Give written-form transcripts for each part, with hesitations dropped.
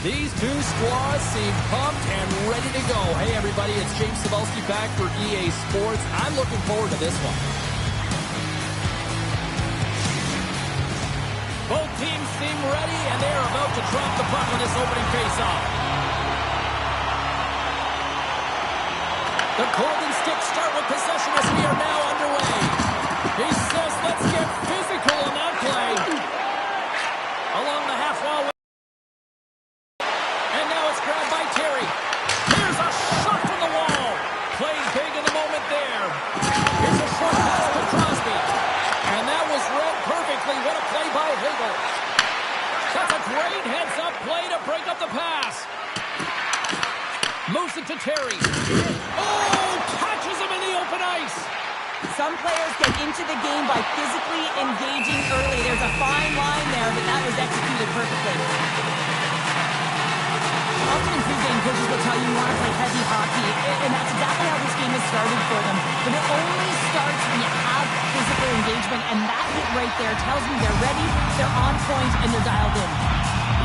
These two squads seem pumped and ready to go. Hey, everybody, it's James Cebulski back for EA Sports. I'm looking forward to this one. Both teams seem ready, and they are about to drop the puck on this opening faceoff. The Golden Sticks start with possession as we are now underway. He says, let's get physical on that play. Along the half wall. And now it's grabbed by Terry. Here's a shot from the wall. Playing big in the moment there. Here's a short pass to Crosby. And that was read perfectly. What a play by Hagel. That's a great heads-up play to break up the pass. Moves it to Terry. Oh, catches him in the open ice. Some players get into the game by physically engaging early. There's a fine line there, but that was executed perfectly. Often in pregame, coaches will tell you want to play heavy hockey, and that's exactly how this game has started for them. But it only starts when you have physical engagement, and that hit right there tells me they're ready, they're on point, and they're dialed in.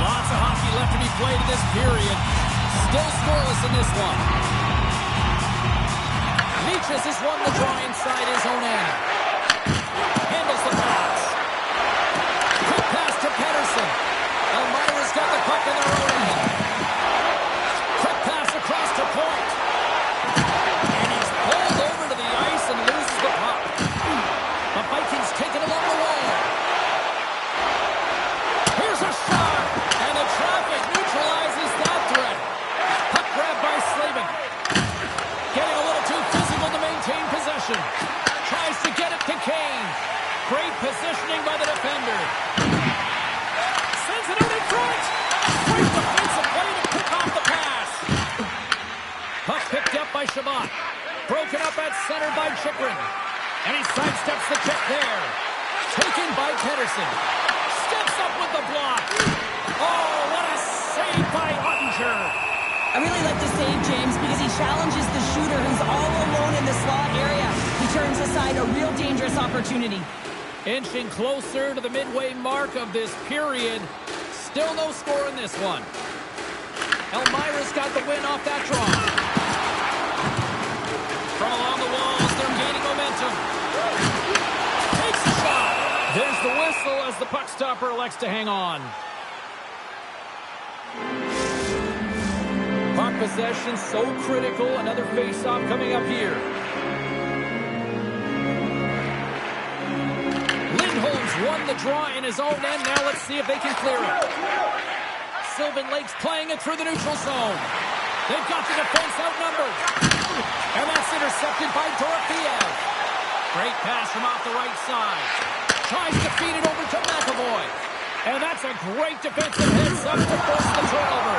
Lots of hockey left to be played in this period. Still scoreless in this one. Leaches has won the draw inside his own end. Handles the pass. Quick pass to Pettersson. Elmira's got the puck in their own end. Quick pass across to Point. And he's pulled over to the ice and loses the puck. The Vikings take it along the wall. Here's a shot. And the traffic neutralizes that threat. Puck grabbed by Slavin. Getting a little too physical to maintain possession. Tries to get it to Kane. Great positioning by the defender. Sends it out in front. Great defensive play to pick off the pass. Puck picked up by Shabbat. Broken up at center by Chikrin. And he sidesteps the check there. Taken by Pettersson. Steps up with the block. Oh, what a save by Ottinger. I really like the save, James, because he challenges the shooter who's all alone in the slot area. He turns aside a real dangerous opportunity. Inching closer to the midway mark of this period. Still no score in this one. Elmira's got the win off that draw. From along the walls, they're gaining momentum. Takes a shot. There's the whistle as the puck stopper elects to hang on. Puck possession so critical. Another face-off coming up here. Lindholm's won the draw in his own end. Now let's see if they can clear it. Sylvan Lake's playing it through the neutral zone. They've got the defense outnumbered. And that's intercepted by Dorofeev. Great pass from off the right side. Tries to feed it over to McAvoy. And that's a great defensive heads-up to force the turnover.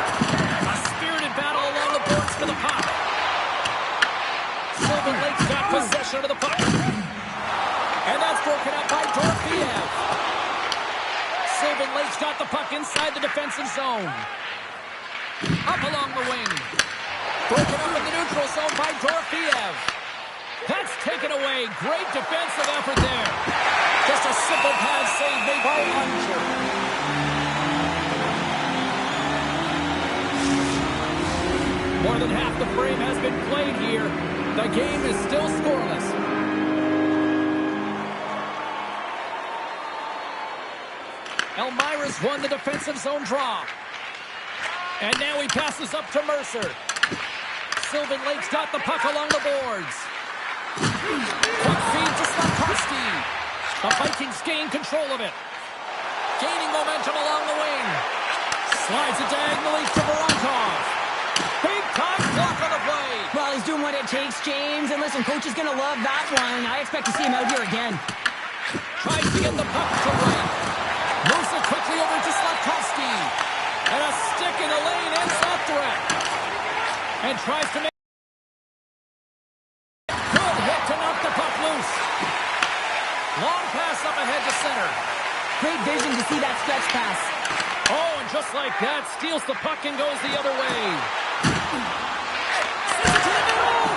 A spirited battle along the boards for the puck. Sylvan Lake's got possession of the puck. And that's broken up by Dorofeev. Sylvan Lake's got the puck inside the defensive zone. Up along the wing. Broken up in the neutral zone by Dorofeev. That's taken away. Great defensive effort there. Just a simple pad save made by Ottinger. More than half the frame has been played here. The game is still scoreless. Elmira's won the defensive zone draw. And now he passes up to Mercer. Sylvan Lake's got the puck along the boards. Quick feed to Slavkovsky. The Vikings gain control of it. Gaining momentum along the wing. Slides it diagonally to Voronkov. Big-time block on the play. Well, he's doing what it takes, James. And listen, coach is going to love that one. I expect to see him out here again. Tries to get the puck to right. Moves it quickly over to Slavkovsky. And a stick in the lane ends that threat. And tries to make... Good hit to knock the puck loose. Long pass up ahead to center. Great vision to see that stretch pass. Oh, and just like that, steals the puck and goes the other way. Sends it to the middle.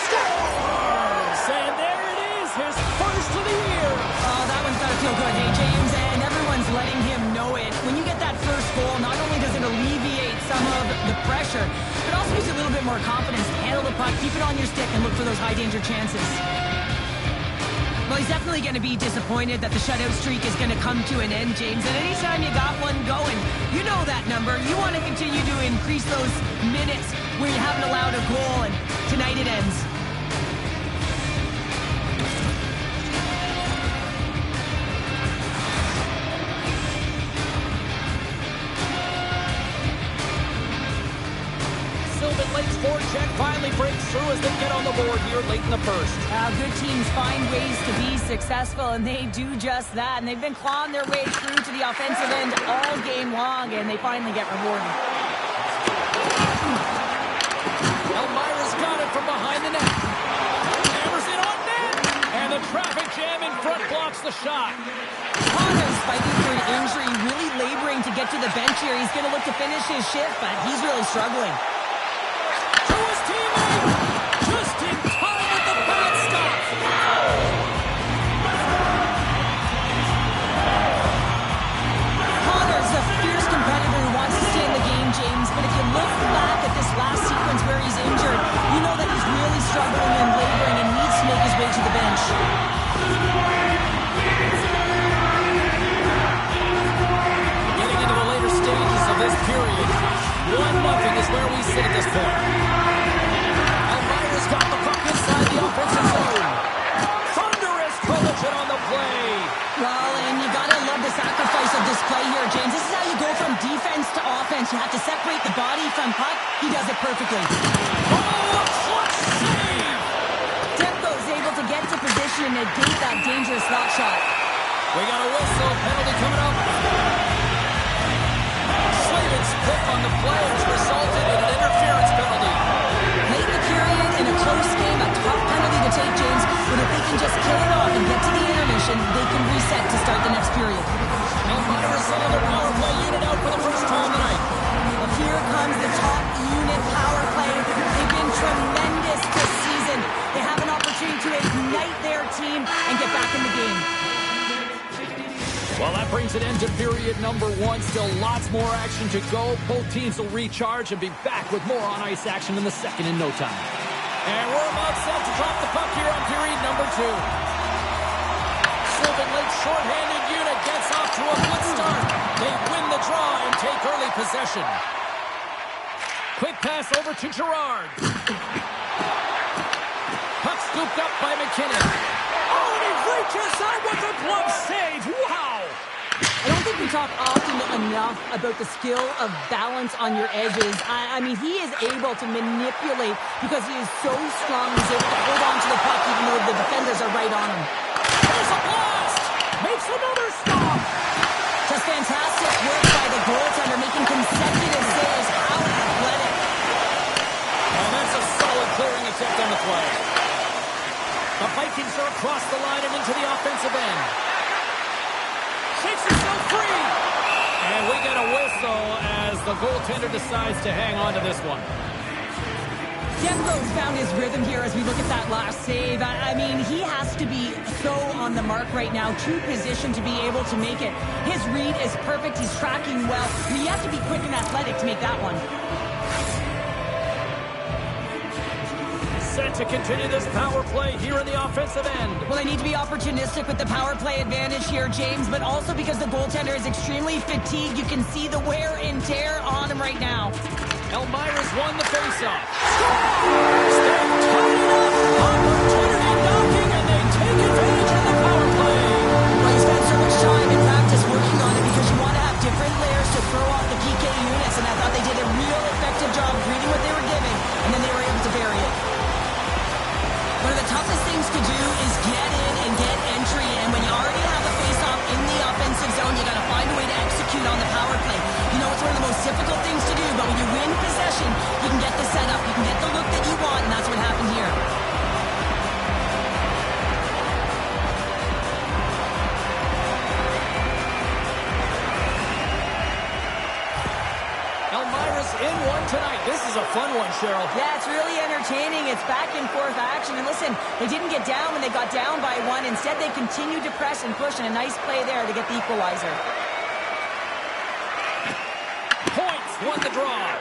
Scores! And there it is, his first of the year. Oh, that one's got to feel good, hey, James? And everyone's letting him know it. When you get that first goal, not only does it alleviate some of the pressure, but also gives you a little bit more confidence to handle the puck, keep it on your stick, and look for those high-danger chances. Well, he's definitely going to be disappointed that the shutout streak is going to come to an end, James. And anytime you got one going, you know that number. You want to continue to increase those minutes where you haven't allowed a goal, and tonight it ends. Lake's forecheck finally breaks through as they get on the board here late in the first. Good teams find ways to be successful, and they do just that. And they've been clawing their way through to the offensive end all game long, and they finally get rewarded. Elmira's got it from behind the net. Hammers it on net, and the traffic jam in front blocks the shot. Connor's fighting for an injury, really laboring to get to the bench here. He's going to look to finish his shift, but he's really struggling. Just in time with the bad stop. Connor's a fierce competitor who wants to stay in the game, James, but if you look back at this last sequence where he's injured, you know that he's really struggling and laboring and needs to make his way to the bench. Getting into the later stages of this period, 1-0 is where we sit at this point. Got the puck inside the offensive zone. Thunderous collision on the play. Well, and you gotta love the sacrifice of this play here, James. This is how you go from defense to offense. You have to separate the body from puck. He does it perfectly. Oh, a clutch save! Demko's able to get to position and negate that dangerous slot shot. We got a whistle. Penalty coming up. Slavin's pick on the play has resulted in an interference penalty. Late in the period, in a close game, a tough penalty to take, James, but if they can just kill it off and get to the intermission, they can reset to start the next period. Elmira's another power play unit out for the first time tonight. Well, here comes the top unit power play. They've been tremendous this season. They have an opportunity to ignite their team and get back in the game. Well, that brings an end to period number 1. Still lots more action to go. Both teams will recharge and be back with more on-ice action in the second in no time. And we're about set to drop the puck here on period number 2. Sylvan Lake's shorthanded unit gets off to a good start. They win the draw and take early possession. Quick pass over to Gerard. Puck scooped up by McKinnon. Oh, and he reaches out with a glove save. Wow! I don't think we talk often enough about the skill of balance on your edges. I mean, he is able to manipulate because he is so strong. He's able to hold on to the puck even though the defenders are right on him. There's a blast! Makes another stop! Just fantastic work by the goaltender, making consecutive saves. How athletic. And that's a solid clearing attempt on the play. The Vikings are across the line and into the offensive end. Shakes himself free. And we get a whistle as the goaltender decides to hang on to this one. Demko's found his rhythm here as we look at that last save. I mean, he has to be so on the mark right now, true position to be able to make it. His read is perfect. He's tracking well. I mean, you have to be quick and athletic to make that one. Set to continue this power play here in the offensive end. Well, they need to be opportunistic with the power play advantage here, James, but also because the goaltender is extremely fatigued. You can see the wear and tear on him right now. Elmira's won the faceoff. Scores! They've tied it up. Opportunity knocking, and they take advantage of the power play. Well, you spent so much time in practice working on it because you want to have different layers to throw off the PK units, and I thought they did a real effective job reading what they were giving, and then they were able to bury it. One of the toughest things to do is get in and get entry, and when you already have a face-off in the offensive zone, you got to find a way to execute on the power play. You know, it's one of the most difficult things to do, but when you win possession, you can get the setup, you can get the look that you want, and that's what happened here. Elmira's in one tonight. This is a fun one, Cheryl. Yeah, it's really entertaining. It's back and forth action. And listen, they didn't get down when they got down by 1. Instead, they continued to press and push, and a nice play there to get the equalizer. Points won the draw.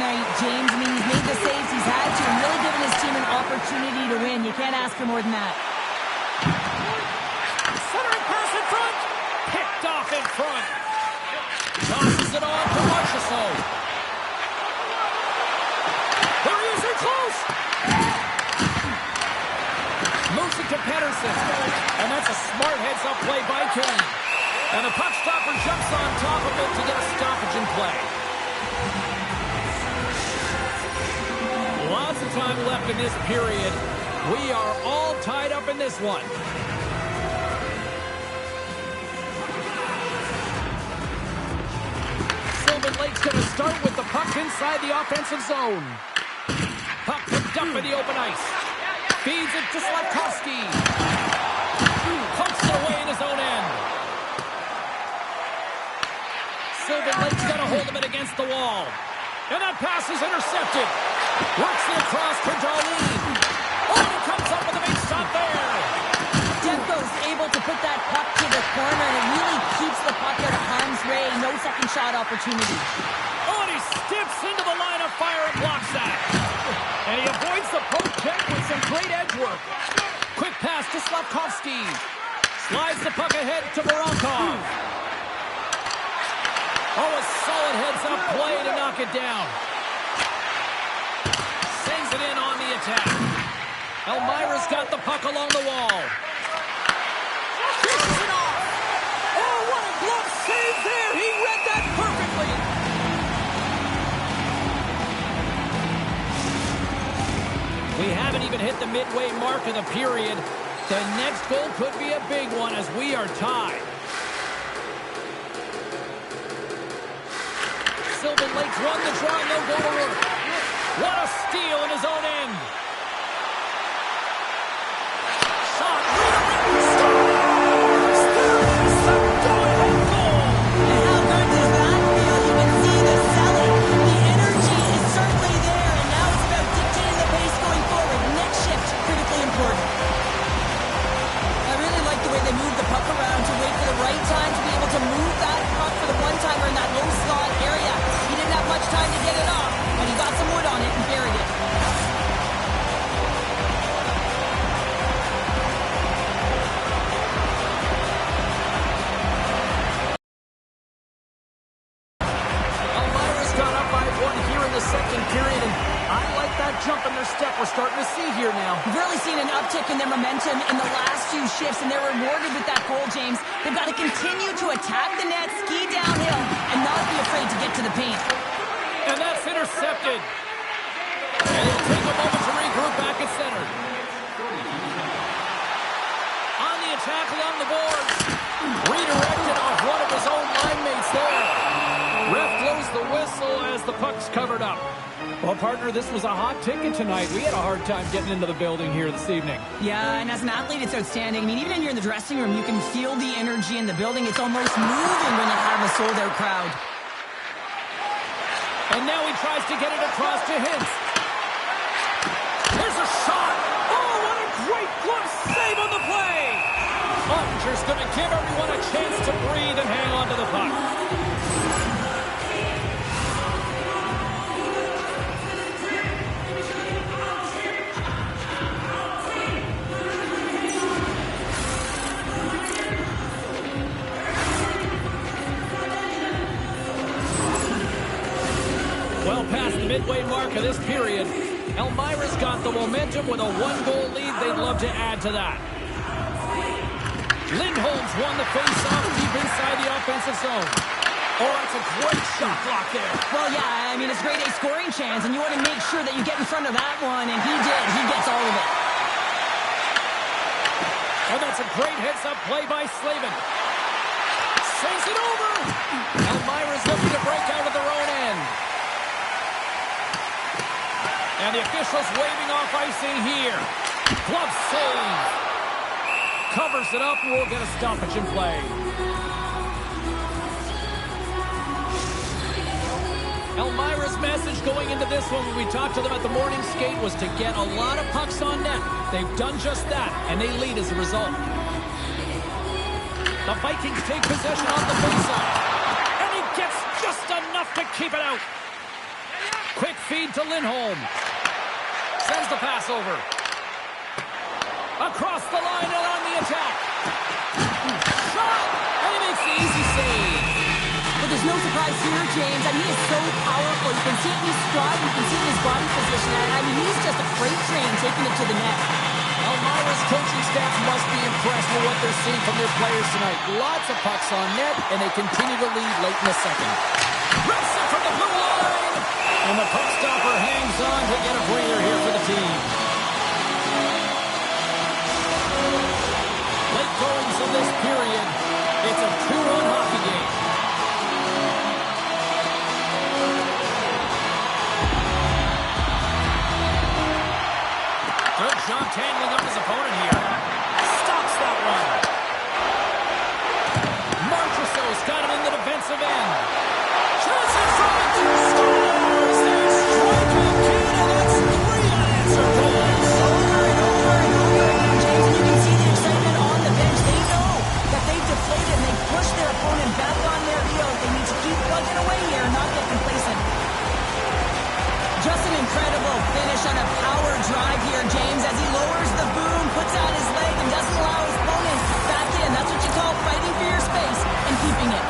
point, James. I mean, he's made the saves he's had to and really given his team an opportunity to win. You can't ask for more than that. Centering pass in front. Picked off in front. Tosses it on to Marchessault. There he is, in close. Moves it to Pettersson. And that's a smart heads-up play by Kane. And the puck stopper jumps on top of it to get a stoppage in play. Lots of time left in this period. We are all tied up in this one. Sylvan Lake's going to start with the puck inside the offensive zone. Puck picked up in the open ice. Feeds it to Slavkovsky. Pumps it away in his own end. Sylvan Lake's got a hold of it against the wall. And that pass is intercepted. Works it across to Darlene. Oh, and he comes up with a big stop there. Demko's able to put that puck to the corner, and it really keeps the puck out of harm's way. No second shot opportunity. Oh, and he steps into the line of fire and blocks that. And he avoids the poke check with some great edge work. Quick pass to Slavkovsky. Slides the puck ahead to Voronkov. Oh, a solid heads-up play to knock it down. Sends it in on the attack. Elmira's got the puck along the wall. Pushes it off. Oh, what a glove save there. He read that perfectly. We haven't even hit the midway mark of the period. The next goal could be a big one as we are tied. Sylvan Lake's won the draw, no goal to work. What a steal in his own end. Shot. And how good does that feel? You can see the selling. The energy is certainly there, and now it's about dictating the pace going forward. Next shift, critically important. I really like the way they move the puck around to wait for the right time to be able to move that puck for the one-timer in that low slot area. He didn't have much time to get it off, but he got some wood on it and buried it. Elmira's got up by one here in the second period, and I like that jump in their step we're starting to see here now. We've really seen an uptick in their momentum in the last few shifts, and they're rewarded with that goal, James. They've got to continue to attack the net, ski downhill, and not be afraid to get to the paint. And that's intercepted. And it'll take a moment to regroup back at center. On the attack along the boards. Redirected off one of his own line mates there. Ref blows the whistle as the puck's covered up. Well, partner, this was a hot ticket tonight. We had a hard time getting into the building here this evening. Yeah, and as an athlete, it's outstanding. I mean, even when you're in the dressing room, you can feel the energy in the building. It's almost moving when you have a sold-out crowd. And now he tries to get it across to Hintz. There's a shot. Oh, what a great glove save on the play. Ottinger's going to give everyone a chance to breathe and hang on to the puck. Well past the midway mark of this period, Elmira's got the momentum with a one-goal lead. They'd love to add to that. Lindholm's won the face-off deep inside the offensive zone. Oh, that's a great shot block there. Well, yeah, I mean, it's grade A scoring chance, and you want to make sure that you get in front of that one, and he did. He gets all of it. And that's a great heads-up play by Slavin. Sends it over. Elmira's looking to break out of their own end. And the officials waving off icing here. Glove save. Covers it up, and we'll get a stoppage in play. Elmira's message going into this one when we talked to them at the morning skate was to get a lot of pucks on net. They've done just that, and they lead as a result. The Vikings take possession on the faceoff. And he gets just enough to keep it out. Quick feed to Lindholm. Sends the pass over. Across the line and on the attack. Shot! And he makes the easy save. But there's no surprise here, James. I mean, he is so powerful. You can see it in his stride. You can see it in his body position. I mean, he's just a freight train taking it to the net. Elmira's coaching staff must be impressed with what they're seeing from their players tonight. Lots of pucks on net, and they continue to lead late in the second. Rips it from the blue line! And the puck stopper hangs on to get a breather here for the team. Late goings of this period. It's a 2-1 hockey game. Good job tangling up his opponent here. Stops that one. Marchessault's got him in the defensive end. Shoots in front. Scores! They strike it. Canada, that's 3 unanswered goals. Over and over and over again, James. And you can see the excitement on the bench. They know that they've deflated and they've pushed their opponent back on their heels. They need to keep plugging away here and not get complacent. Just an incredible finish on a power drive here, James, as he lowers the boom, puts out his leg, and doesn't allow his opponent back in. That's what you call fighting for your space and keeping it.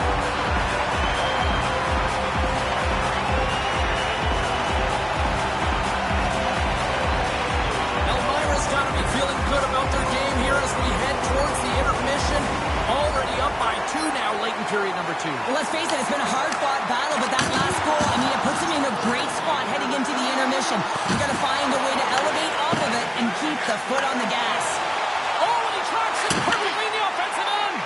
Elmira's got to be feeling good about their game here as we head towards the intermission. Already up by 2 now, late in period number 2. Well, let's face it, it's been a hard-fought battle, but that last goal, I mean, it puts him in a great spot heading into the intermission. You got to find a way to elevate off of it and keep the foot on the gas. Oh, and he tracks it perfectly in the offensive end.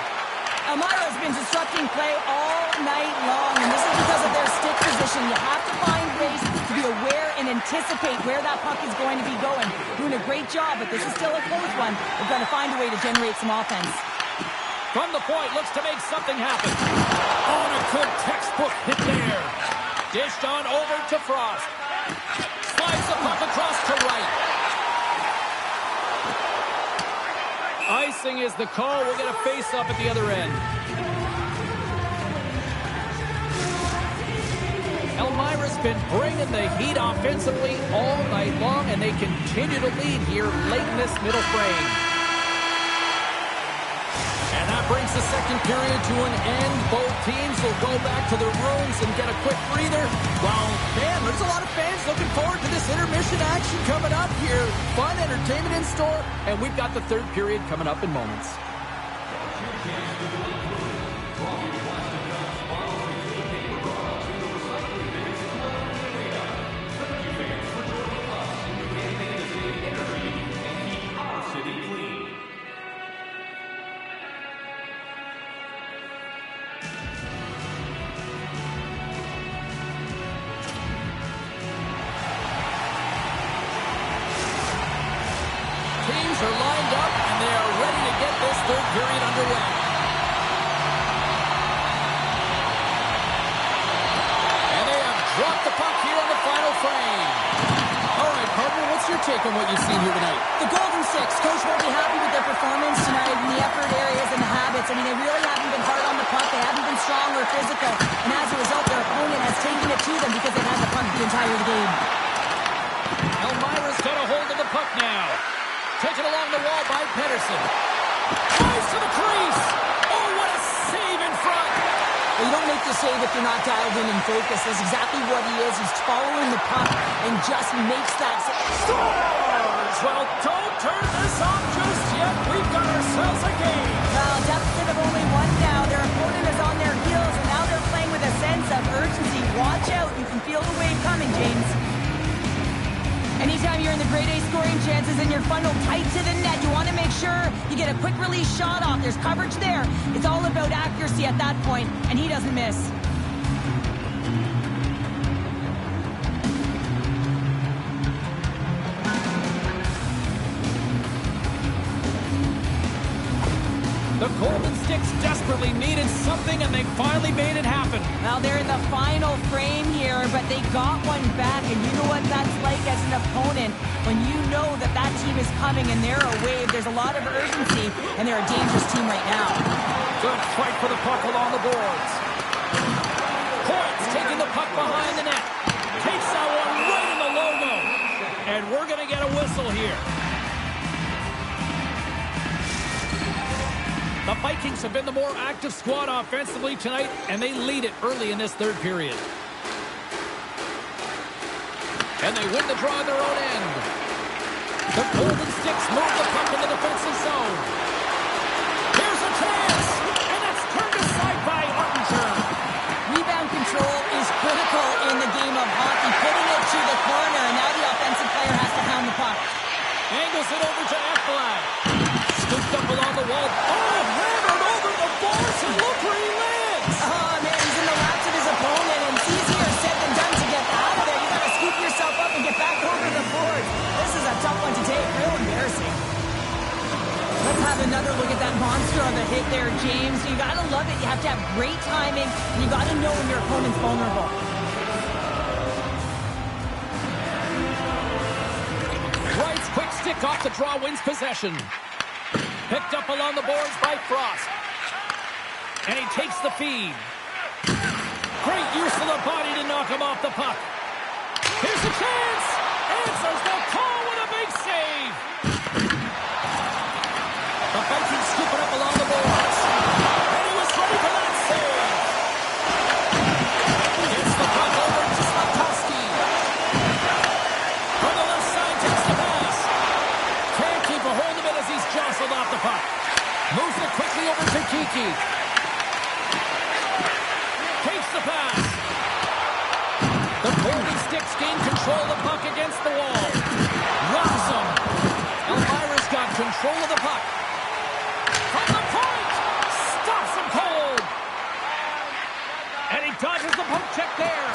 Elmira has been disrupting play all night long, and this is because of their stick position. You have to find ways to be aware and anticipate where that puck is going to be going. Doing a great job, but this is still a close one. We've got to find a way to generate some offense. From the point, looks to make something happen. On a good textbook hit there. Dished on over to Frost. Slides the puck across to right. Icing is the call. We'll get a face-up at the other end. Elmira's been bringing the heat offensively all night long, and they continue to lead here late in this middle frame. And that brings the second period to an end. Both teams will go back to their rooms and get a quick breather. Well, man, there's a lot of fans looking forward to this intermission action coming up here. Fun entertainment in store, and we've got the third period coming up in moments. Are lined up, and they are ready to get this third period underway. And they have dropped the puck here on the final frame. All right, partner, what's your take on what you've seen here tonight? The Golden Six, coach won't be happy with their performance tonight in the effort areas and the habits. I mean, they really haven't been hard on the puck. They haven't been strong or physical. And as a result, their opponent has taken it to them because they've had the puck the entire game. Elmira's got a hold of the puck now. Taken along the wall by Pedersen. Tries to the crease. Oh, what a save in front. Well, you don't make the save if you're not dialed in and focused. That's exactly what he is. He's following the puck and just makes that save. Scores! Well, don't turn this off just yet. We've got ourselves a game. Well, deficit of only 1 now. Their opponent is on their heels, and now they're playing with a sense of urgency. Watch out. You can feel the wave coming, James. Anytime you're in the grade A scoring chances and you're funneled tight to the net, you want to make sure you get a quick release shot off. There's coverage there. It's all about accuracy at that point, and he doesn't miss. The Golden Sticks desperately needed something, and they finally made it happen. Well, they're in the final frame here, but they got one back, and you know what that's like as an opponent. When you know that that team is coming and they're a wave, there's a lot of urgency, and they're a dangerous team right now. Good fight for the puck along the boards. Points taking the puck behind the net. Takes that one And we're going to get a whistle here. The Vikings have been the more active squad offensively tonight, and they lead it early in this third period. And they win the draw in their own end. The Golden Sticks move the puck in the defensive zone. Here's a chance, and that's turned aside by Archer. Rebound control is critical in the game of hockey. Putting it to the corner, and now the offensive player has to hound the puck. Angles it over to Ekblad. Scooped up along the wall. Oh, hammered over the boards, and look where he lands. Oh, man, he's in the laps of his opponent, and it's easier said than done to get out of there. You got to scoop yourself up and get back over the boards. This is a tough one to take. Real embarrassing. Let's have another look at that monster of a hit there, James. You got to love it. You have to have great timing, and you got to know when your opponent's vulnerable. Wright's quick stick off the draw wins possession. Picked up along the boards by Frost. And he takes the feed. Great use of the body to knock him off the puck. Here's a chance. Answers the call with a big save. The Vikings scoop it up along the boards. And he was ready for that save. Gets the puck over to Slafkovsky. From the left side, takes the pass. Can't keep a hold of it as he's jostled off the puck. Moves it quickly over to Kiki. Takes the pass. The Golden Sticks gain control of the puck against the wall. Rocks him. Elvira's got control of the puck. From the point. Stops him cold. And he dodges the poke check there.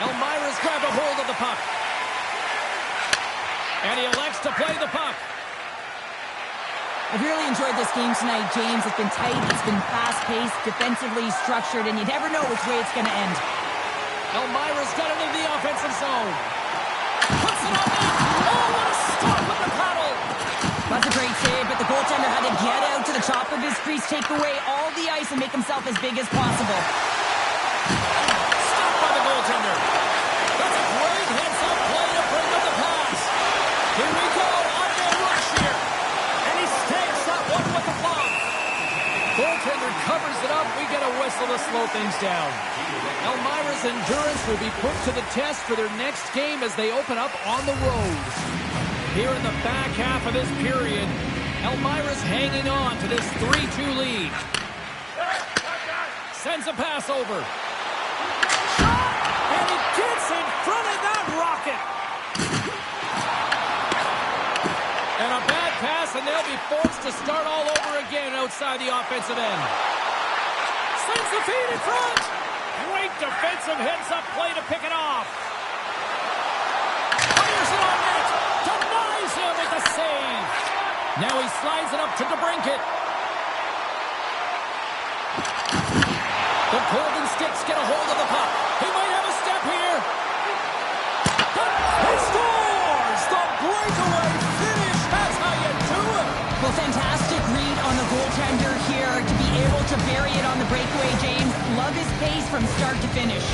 Elvira's grabbed a hold of the puck. And he elects to play the puck. I've really enjoyed this game tonight, James. It's been tight, it's been fast-paced, defensively structured, and you never know which way it's going to end. Elvira's got it in the offensive zone. Puts it on net. Oh, what a stop with the paddle. That's a great save, but the goaltender had to get out to the top of his crease, take away all the ice, and make himself as big as possible. Stopped by the goaltender. That's a great heads-up play to bring up the pass. Here we go. On-man rush here. And he stakes that one with the block. Goaltender covers it up. We get a whistle to slow things down. Elvira's endurance will be put to the test for their next game as they open up on the road. Here in the back half of this period, Elvira's hanging on to this 3-2 lead. Sends a pass over. Shot! And he gets in front of that rocket. And a bad pass, and they'll be forced to start all over again outside the offensive end. Sends the feed in front. Great defensive heads-up play to pick it off. Fires it on net. Denies him with the save. Now he slides it up to DeBrincat. The Golden Sticks get a hold of the puck. He might have a step here. He scores! The breakaway finish. That's how you do it. Well, fantastic read on the goaltender here to be able to bury it on the breakaway, James. Love his pace from start to finish.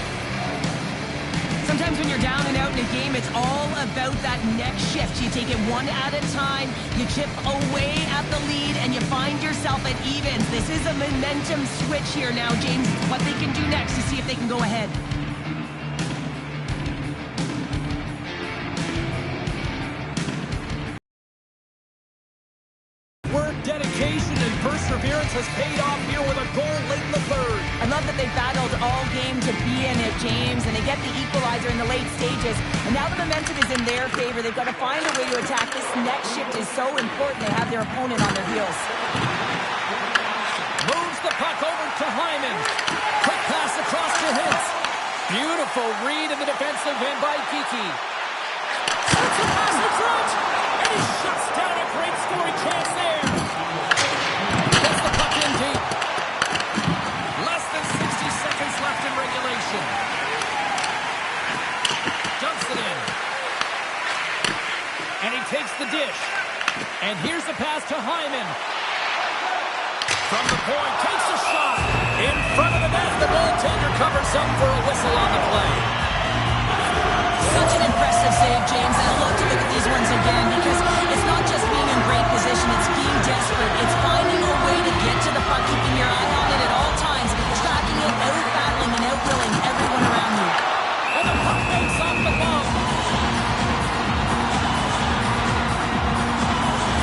Sometimes when you're down and out in a game, it's all about that next shift. You take it one at a time, you chip away at the lead, and you find yourself at evens. This is a momentum switch here now, James. What they can do next to see if they can go ahead. Work, dedication, and perseverance has paid off here with a goal late in the third. I love that they battled all game to be in it, James, and they get the equalizer in the late stages. And now the momentum is in their favor. They've got to find a way to attack. This next shift is so important. They have their opponent on their heels. Moves the puck over to Hyman. Quick pass across to Hintz. Beautiful read in the defensive end by Kiki. Shoots a pass in front, and he shuts down a great scoring chance there. Gets the puck in deep. Less than 60 seconds left in regulation. Dumps it in. And he takes the dish. And here's the pass to Hyman. From the point, takes a shot. In front of the net, the goaltender covers up for a whistle on the play. Such an impressive save, James. I love to look at these ones again because it's not just being in great position, it's being desperate. It's finding a way to get to the puck, keeping your eye on it at all times, tracking it, out-battling and out-willing everyone around you. And the puck makes off the ball.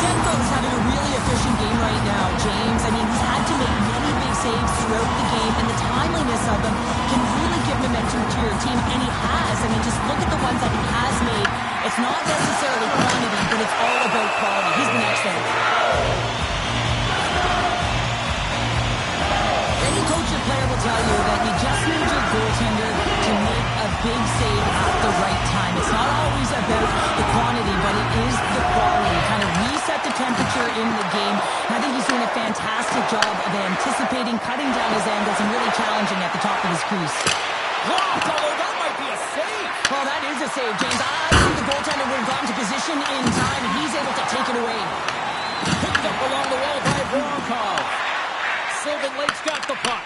Demko's having a really efficient game right now, James. I mean, he's had to make many big saves throughout the game, and the timeliness of them can really give momentum to your team, and he has. I mean, just look at the ones that he has made. It's not necessarily quantity, but it's all about quality. He's been excellent. Any coach or player will tell you that you just need your goaltender to make a big save at the right time. It's not always about the quantity, but it is the quality. Kind of reset the temperature in the game. And I think he's doing a fantastic job of anticipating, cutting down his angles, and really challenging at the top of his crease. Blocked, although that might be a save. Well, that is a save, James. I think the goaltender would have gotten to position in time, and he's able to take it away. Picked up along the wall by Voronkov. Sylvan Lake's got the puck.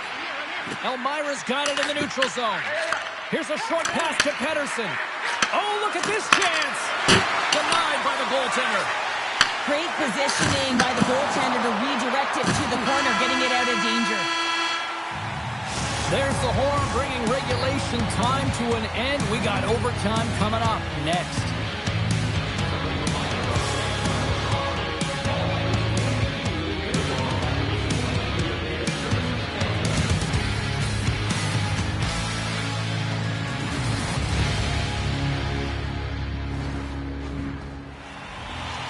Elmira's got it in the neutral zone. Here's a short pass to Pettersson. Oh, look at this chance. Denied by the goaltender. Great positioning by the goaltender to redirect it to the corner, getting it out of danger. There's the horn bringing regulation time to an end. We got overtime coming up next.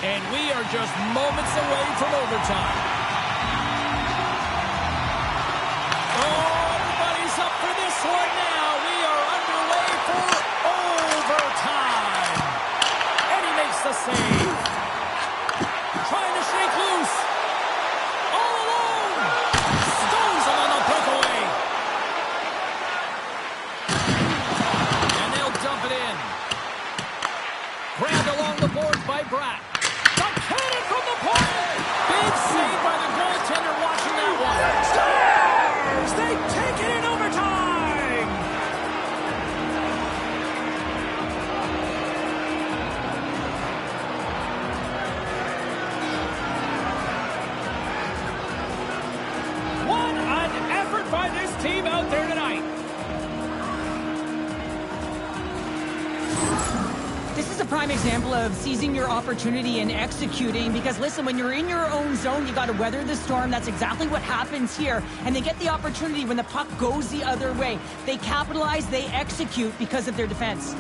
And we are just moments away from overtime. Oh, everybody's up for this one now. We are underway for overtime. And he makes the save. Trying to shake loose. All alone. Stones him on the breakaway. And they'll dump it in. Grabbed along the boards by Bratt. Cannon from the point! Big save by the goaltender watching that one. Stars! They take it in overtime! What an effort by this team out there tonight. This is a prime example of seizing your opportunity and executing because, listen, when you're in your own zone, you got to weather the storm. That's exactly what happens here. And they get the opportunity when the puck goes the other way. They capitalize, they execute because of their defense.